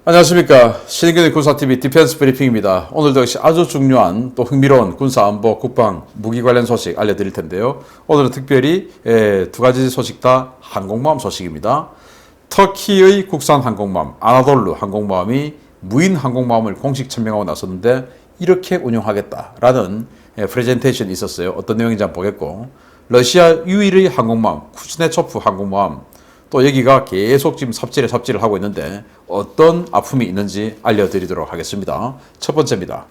안녕하십니까. 신인근의 군사TV 디펜스 브리핑입니다. 오늘도 역시 아주 중요한 또 흥미로운 군사 안보 국방 무기 관련 소식 알려드릴 텐데요. 오늘은 특별히 두 가지 소식 다 항공모함 소식입니다. 터키의 국산 항공모함 아나돌루 항공모함이 무인 항공모함을 공식 천명하고 나섰는데 이렇게 운용하겠다라는 프레젠테이션이 있었어요. 어떤 내용인지 한번 보겠고, 러시아 유일의 항공모함 쿠즈네초프 항공모함, 또 여기가 계속 지금 삽질을 하고 있는데 어떤 아픔이 있는지 알려드리도록 하겠습니다. 첫 번째입니다.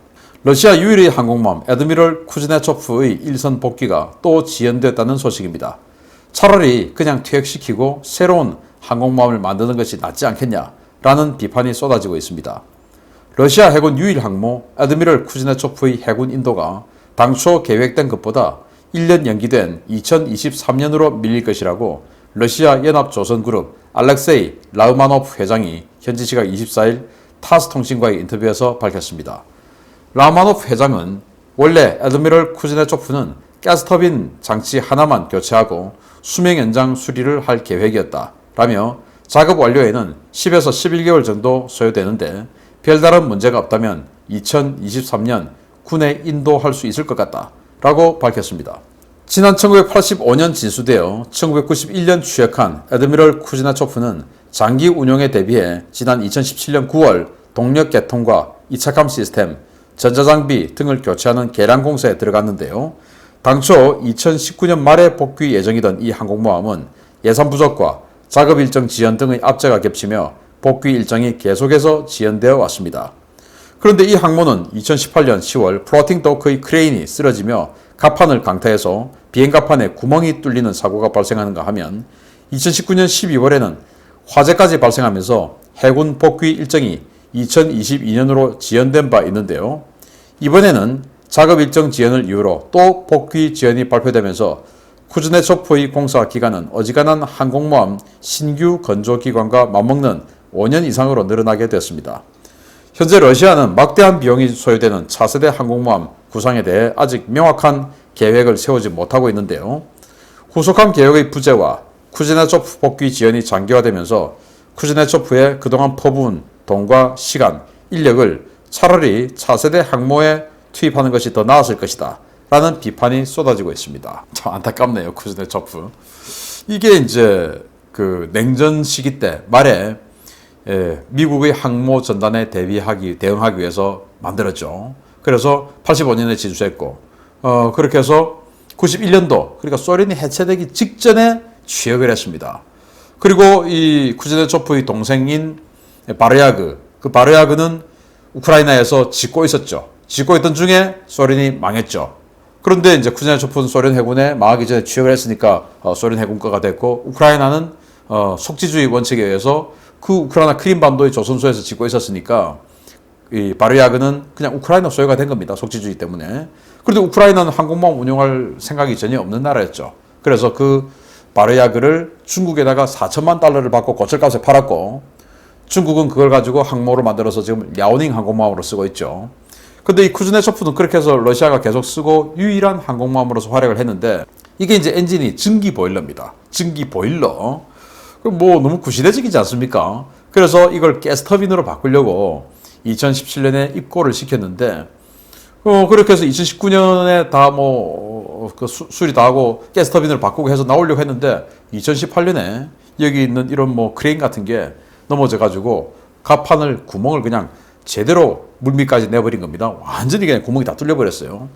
러시아 유일의 항공모함 애드미럴 쿠즈네초프의 일선 복귀가 또 지연됐다는 소식입니다. 차라리 그냥 퇴역시키고 새로운 항공모함을 만드는 것이 낫지 않겠냐라는 비판이 쏟아지고 있습니다. 러시아 해군 유일 항모 애드미럴 쿠즈네초프의 해군 인도가 당초 계획된 것보다 1년 연기된 2023년으로 밀릴 것이라고 러시아 연합조선그룹 알렉세이 라흐마노프 회장이 현지 시각 24일 타스 통신과의 인터뷰에서 밝혔습니다. 라흐마노프 회장은 원래 애드미럴 쿠즈네초프는 가스터빈 장치 하나만 교체하고 수명 연장 수리를 할 계획이었다 라며 작업 완료에는 10에서 11개월 정도 소요되는데 별다른 문제가 없다면 2023년 군에 인도할 수 있을 것 같다 라고 밝혔습니다. 지난 1985년 진수되어 1991년 취역한 애드미럴 쿠즈네초프는 장기 운용에 대비해 지난 2017년 9월 동력 개통과 이착함 시스템, 전자장비 등을 교체하는 개량 공사에 들어갔는데요. 당초 2019년 말에 복귀 예정이던 이 항공모함은 예산 부족과 작업 일정 지연 등의 압제가 겹치며 복귀 일정이 계속해서 지연되어 왔습니다. 그런데 이 항모는 2018년 10월 플로팅 도크의 크레인이 쓰러지며 갑판을 강타해서 비행갑판에 구멍이 뚫리는 사고가 발생하는가 하면 2019년 12월에는 화재까지 발생하면서 해군 복귀 일정이 2022년으로 지연된 바 있는데요. 이번에는 작업 일정 지연을 이유로 또 복귀 지연이 발표되면서 쿠즈네초프의 공사 기간은 어지간한 항공모함 신규 건조 기간과 맞먹는 5년 이상으로 늘어나게 됐습니다. 현재 러시아는 막대한 비용이 소요되는 차세대 항공모함 구상에 대해 아직 명확한 계획을 세우지 못하고 있는데요. 후속한 계획의 부재와 쿠즈네초프 복귀 지연이 장기화되면서 쿠즈네초프의 그동안 퍼부은 돈과 시간, 인력을 차라리 차세대 항모에 투입하는 것이 더 나았을 것이다 라는 비판이 쏟아지고 있습니다. 참 안타깝네요. 쿠즈네초프. 이게 이제 그 냉전 시기 때 말에 미국의 항모 전단에 대응하기 위해서 만들었죠. 그래서 85년에 진수했고, 그렇게 해서 91년도, 그러니까 소련이 해체되기 직전에 취역을 했습니다. 그리고 이 쿠즈네초프의 동생인 바르야그, 그 바르야그는 우크라이나에서 짓고 있었죠. 짓고 있던 중에 소련이 망했죠. 그런데 이제 쿠즈네초프는 소련 해군에 망하기 전에 취역을 했으니까 소련 해군과가 됐고, 우크라이나는 속지주의 원칙에 의해서 그 우크라이나 크림반도의 조선소에서 짓고 있었으니까 이 바르야그는 그냥 우크라이나 소유가 된 겁니다. 속지주의 때문에. 그런데 우크라이나는 항공모함 운용할 생각이 전혀 없는 나라였죠. 그래서 그 바르야그를 중국에다가 4천만 달러를 받고 고철값에 팔았고, 중국은 그걸 가지고 항모로 만들어서 지금 랴오닝 항공모함으로 쓰고 있죠. 근데 이 쿠즈네초프는 그렇게 해서 러시아가 계속 쓰고 유일한 항공모함으로서 활약을 했는데, 이게 이제 엔진이 증기 보일러입니다. 증기 보일러. 뭐 너무 구시대적이지 않습니까? 그래서 이걸 가스터빈으로 바꾸려고 2017년에 입고를 시켰는데, 그렇게 해서 2019년에 다 수리 다 하고 가스터빈을 바꾸고 해서 나오려고 했는데 2018년에 여기 있는 이런 크레인 같은 게 넘어져가지고 갑판을 구멍을 그냥 제대로 물밑까지 내버린 겁니다. 완전히 그냥 구멍이 다 뚫려버렸어요.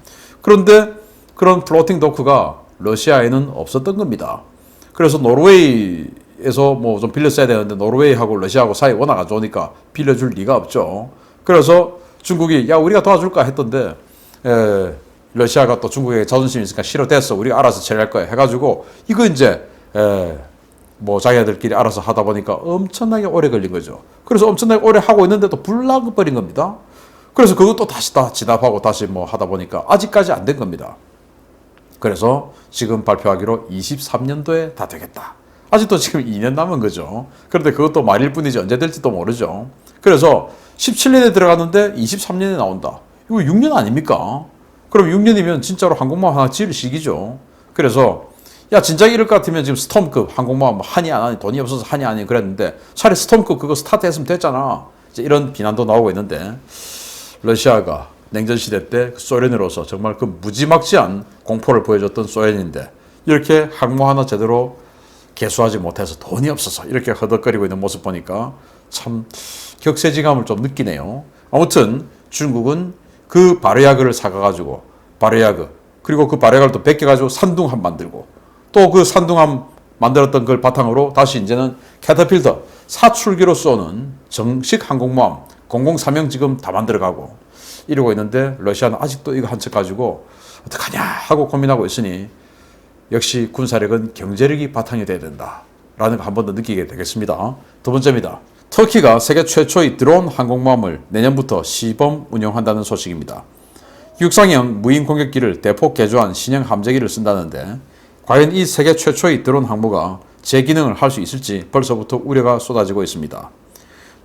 그런데 그런 플로팅 도크가 러시아에는 없었던 겁니다. 그래서 노르웨이에서 좀 빌렸어야 되는데 노르웨이하고 러시아하고 사이 워낙 안 좋으니까 빌려줄 리가 없죠. 그래서 중국이 야 우리가 도와줄까 했던데 러시아가 또 중국에 자존심이 있으니까 싫어됐어. 우리가 알아서 처리할 거야 해가지고 이거 이제 자기들끼리 알아서 하다 보니까 엄청나게 오래 걸린 거죠. 그래서 엄청나게 오래 하고 있는데도 불나버린 겁니다. 그래서 그것도 다시 다 진압하고 다시 하다 보니까 아직까지 안 된 겁니다. 그래서 지금 발표하기로 23년도에 다 되겠다. 아직도 지금 2년 남은 거죠. 그런데 그것도 말일 뿐이지 언제 될지도 모르죠. 그래서 17년에 들어갔는데 23년에 나온다. 이거 6년 아닙니까? 그럼 6년이면 진짜로 항공모함 하나 지을 시기죠. 그래서 야 진짜 이럴 것 같으면 지금 스톰급 항공모함 하니 안 하니 돈이 없어서 하니 안 하니 그랬는데 차라리 스톰급 그거 스타트 했으면 됐잖아. 이제 이런 비난도 나오고 있는데 러시아가 냉전시대 때 소련으로서 정말 그 무지막지한 공포를 보여줬던 소련인데 이렇게 항모 하나 제대로 개수하지 못해서 돈이 없어서 이렇게 허덕거리고 있는 모습 보니까 참 격세지감을 좀 느끼네요. 아무튼 중국은 그 바르야그를 사가가지고 바르야그 그리고 그 바르야그를 또 벗겨가지고 산둥함 만들고 또 그 산둥함 만들었던 걸 바탕으로 다시 이제는 캐터필터 사출기로 쏘는 정식 항공모함 003형 지금 다 만들어가고 이러고 있는데 러시아는 아직도 이거 한 척 가지고 어떡하냐 하고 고민하고 있으니 역시 군사력은 경제력이 바탕이 돼야 된다라는 거 한 번 더 느끼게 되겠습니다. 두 번째입니다. 터키가 세계 최초의 드론 항공모함을 내년부터 시범 운영한다는 소식입니다. 육상형 무인 공격기를 대폭 개조한 신형 함재기를 쓴다는데 과연 이 세계 최초의 드론 항모가 제 기능을 할 수 있을지 벌써부터 우려가 쏟아지고 있습니다.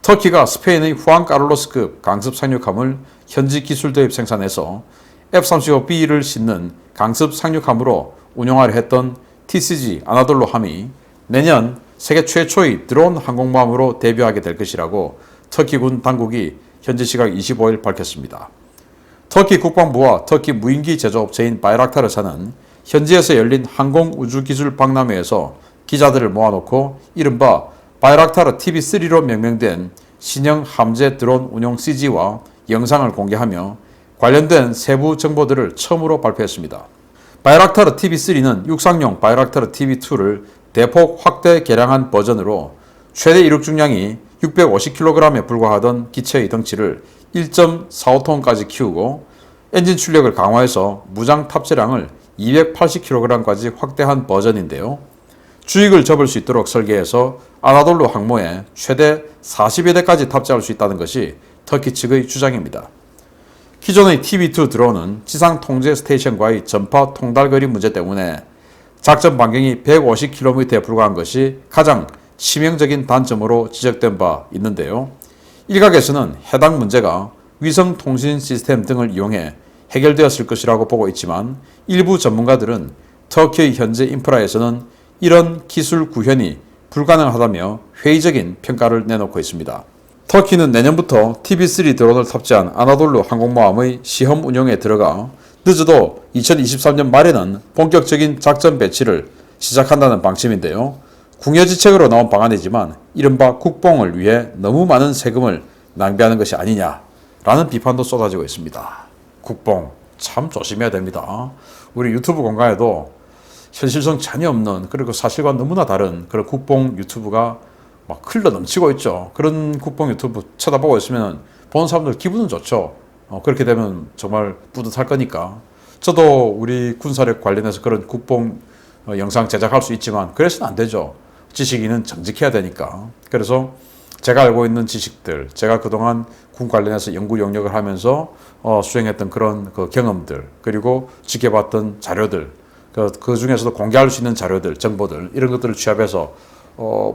터키가 스페인의 후안 카를로스급 강습 상륙함을 현지 기술 도입 생산해서 F-35B를 싣는 강습 상륙함으로 운용하려 했던 TCG 아나돌로 함이 내년 세계 최초의 드론 항공모함으로 데뷔하게 될 것이라고 터키군 당국이 현지 시각 25일 밝혔습니다. 터키 국방부와 터키 무인기 제조업체인 바이락타르사는 현지에서 열린 항공우주기술 박람회에서 기자들을 모아놓고 이른바 바이락타르 TV3로 명명된 신형 함재 드론 운용 CG와 영상을 공개하며 관련된 세부 정보들을 처음으로 발표했습니다. 바이락타르 TV3는 육상용 바이락타르 TV2를 대폭 확대 개량한 버전으로 최대 이륙 중량이 650kg에 불과하던 기체의 덩치를 1.45톤까지 키우고 엔진 출력을 강화해서 무장 탑재량을 280kg까지 확대한 버전인데요. 주익을 접을 수 있도록 설계해서 아나돌루 항모에 최대 40여 대까지 탑재할 수 있다는 것이 터키 측의 주장입니다. 기존의 TV2 드론은 지상 통제 스테이션과의 전파 통달거리 문제 때문에 작전 반경이 150km에 불과한 것이 가장 치명적인 단점으로 지적된 바 있는데요. 일각에서는 해당 문제가 위성 통신 시스템 등을 이용해 해결되었을 것이라고 보고 있지만 일부 전문가들은 터키의 현재 인프라에서는 이런 기술 구현이 불가능하다며 회의적인 평가를 내놓고 있습니다. 터키는 내년부터 TB3 드론을 탑재한 아나돌루 항공모함의 시험 운용에 들어가 늦어도 2023년 말에는 본격적인 작전 배치를 시작한다는 방침인데요. 궁여지책으로 나온 방안이지만 이른바 국뽕을 위해 너무 많은 세금을 낭비하는 것이 아니냐라는 비판도 쏟아지고 있습니다. 국뽕 참 조심해야 됩니다. 우리 유튜브 공간에도 현실성 전혀 없는 그리고 사실과 너무나 다른 그런 국뽕 유튜브가 막 흘러 넘치고 있죠. 그런 국뽕 유튜브 쳐다보고 있으면 보는 사람들 기분은 좋죠. 그렇게 되면 정말 뿌듯할 거니까. 저도 우리 군사력 관련해서 그런 국뽕 영상 제작할 수 있지만 그래서는 안 되죠. 지식인은 정직해야 되니까. 그래서 제가 알고 있는 지식들, 제가 그동안 군 관련해서 연구 영역을 하면서 수행했던 그런 그 경험들, 그리고 지켜봤던 자료들, 그 중에서도 공개할 수 있는 자료들, 정보들 이런 것들을 취합해서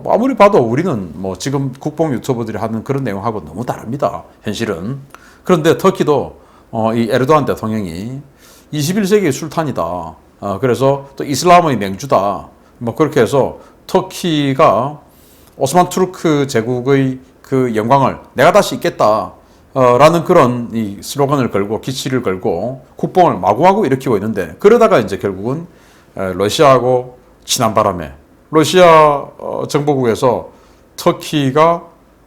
아무리 봐도 우리는 뭐 지금 국뽕 유튜버들이 하는 그런 내용하고 너무 다릅니다. 현실은. 그런데 터키도 이 에르도안 대통령이 21세기의 술탄이다. 그래서 또 이슬람의 맹주다. 뭐 그렇게 해서 터키가 오스만 투르크 제국의 그 영광을 내가 다시 잇겠다. 라는 그런 이 슬로건을 걸고 기치를 걸고 국뽕을 마구마구 일으키고 있는데 그러다가 이제 결국은 러시아하고 친한 바람에 러시아 정보국에서 터키가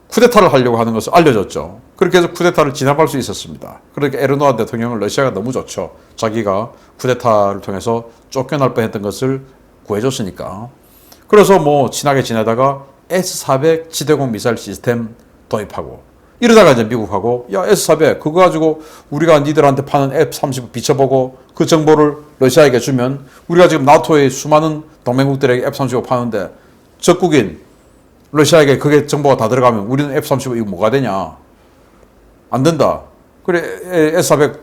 쿠데타를 하려고 하는 것을 알려줬죠. 그렇게 해서 쿠데타를 진압할 수 있었습니다. 그러니까 에르도안 대통령은 러시아가 너무 좋죠. 자기가 쿠데타를 통해서 쫓겨날 뻔했던 것을 구해줬으니까. 그래서 뭐 친하게 지내다가 S-400 지대공 미사일 시스템 도입하고 이러다가 이제 미국하고 야 S-400 그거 가지고 우리가 니들한테 파는 F-35 비춰보고 그 정보를 러시아에게 주면 우리가 지금 나토의 수많은 동맹국들에게 F-35 파는데 적국인 러시아에게 그게 정보가 다 들어가면 우리는 F-35 이거 뭐가 되냐. 안 된다. 그래 S-400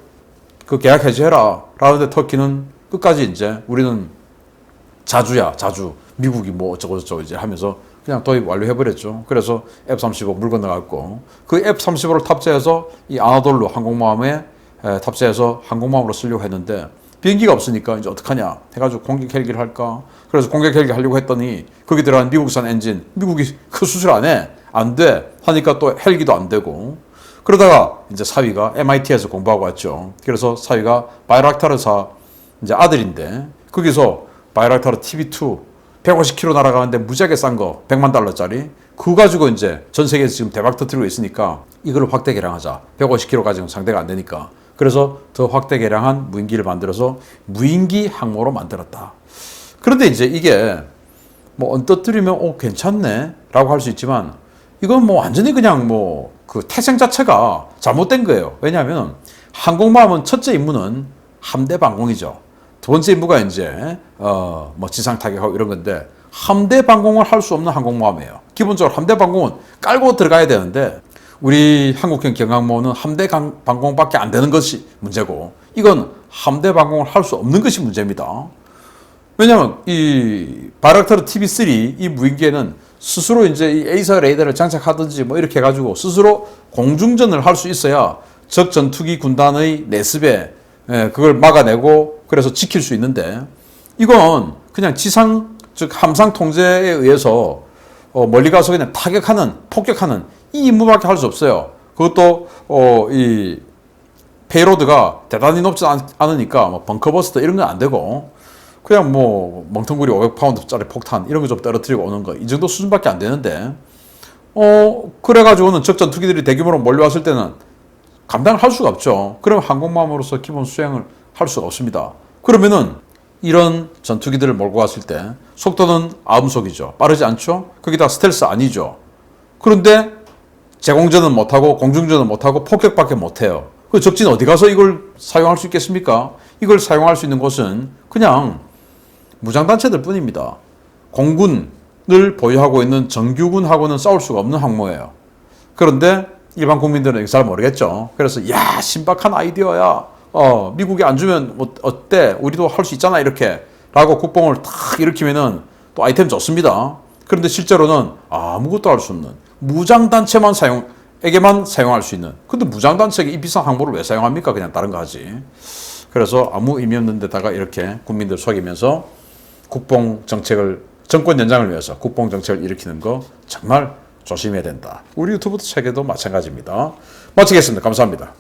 그 계약 해지해라. 라는데 터키는 끝까지 이제 우리는 자주야 자주. 미국이 뭐 어쩌고저쩌고 이제 하면서 그냥 도입 완료해버렸죠. 그래서 F-35 물 건너갔고 그 F-35를 탑재해서 이 아나돌루 항공모함에 탑재해서 항공모함으로 쓰려고 했는데 비행기가 없으니까 이제 어떡하냐 해가지고 공격 헬기를 할까. 그래서 공격 헬기 하려고 했더니 거기 들어간 미국산 엔진 미국이 그 수술 안 해. 안 돼 하니까 또 헬기도 안 되고 그러다가 이제 사위가 MIT에서 공부하고 왔죠. 그래서 사위가 바이락타르사 이제 아들인데 거기서 바이락타르 TB2 150km 날아가는데 무지하게 싼 거 100만 달러짜리 그거 가지고 이제 전 세계에서 지금 대박 터뜨리고 있으니까 이걸 확대 개량하자. 150km 가지고는 상대가 안 되니까. 그래서 더 확대 개량한 무인기를 만들어서 무인기 항모로 만들었다. 그런데 이제 이게 뭐 언뜻 들으면 괜찮네 라고 할 수 있지만 이건 뭐 완전히 그냥 뭐 그 태생 자체가 잘못된 거예요. 왜냐하면 항공모함은 첫째 임무는 함대 방공이죠. 두 번째 임무가 이제 뭐 지상 타격하고 이런 건데 함대 방공을 할 수 없는 항공모함이에요. 기본적으로 함대 방공은 깔고 들어가야 되는데 우리 한국형 경항모는 함대 방공밖에 안 되는 것이 문제고 이건 함대 방공을 할 수 없는 것이 문제입니다. 왜냐하면 이 바이락타르 TB3 이 무인기에는 스스로 이제 이 에이사 레이더를 장착하든지 뭐 이렇게 해가지고 스스로 공중전을 할 수 있어야 적 전투기 군단의 내습에 그걸 막아내고 그래서 지킬 수 있는데 이건 그냥 지상 즉 함상 통제에 의해서 멀리 가서 그냥 타격하는 폭격하는 이 임무밖에 할 수 없어요. 그것도 이 페이로드가 대단히 높지 않으니까 뭐 벙커버스터 이런 건 안 되고 그냥 뭐 멍텅구리 500파운드짜리 폭탄 이런 거 좀 떨어뜨리고 오는 거 이 정도 수준밖에 안 되는데 그래가지고는 적 전투기들이 대규모로 몰려왔을 때는 감당을 할 수가 없죠. 그럼 항공모함으로서 기본 수행을 할 수가 없습니다. 그러면은 이런 전투기들을 몰고 왔을 때 속도는 아음속이죠. 빠르지 않죠? 거기다 스텔스 아니죠. 그런데 제공전은 못하고 공중전은 못하고 폭격밖에 못해요. 그 적진 어디 가서 이걸 사용할 수 있겠습니까? 이걸 사용할 수 있는 곳은 그냥 무장단체들 뿐입니다. 공군을 보유하고 있는 정규군하고는 싸울 수가 없는 항모예요. 그런데 일반 국민들은 잘 모르겠죠. 그래서 야 신박한 아이디어야. 미국이 안 주면 어때? 우리도 할 수 있잖아 이렇게 라고 국뽕을 탁 일으키면은 또 아이템 좋습니다. 그런데 실제로는 아무것도 할 수 없는 무장단체만 에게만 사용할 수 있는. 근데 무장단체가 이 비싼 항모를 왜 사용합니까? 그냥 다른 거 하지. 그래서 아무 의미 없는 데다가 이렇게 국민들 속이면서 국뽕 정책을 정권 연장을 위해서 국뽕 정책을 일으키는 거 정말 조심해야 된다. 우리 유튜브 책에도 마찬가지입니다. 마치겠습니다. 감사합니다.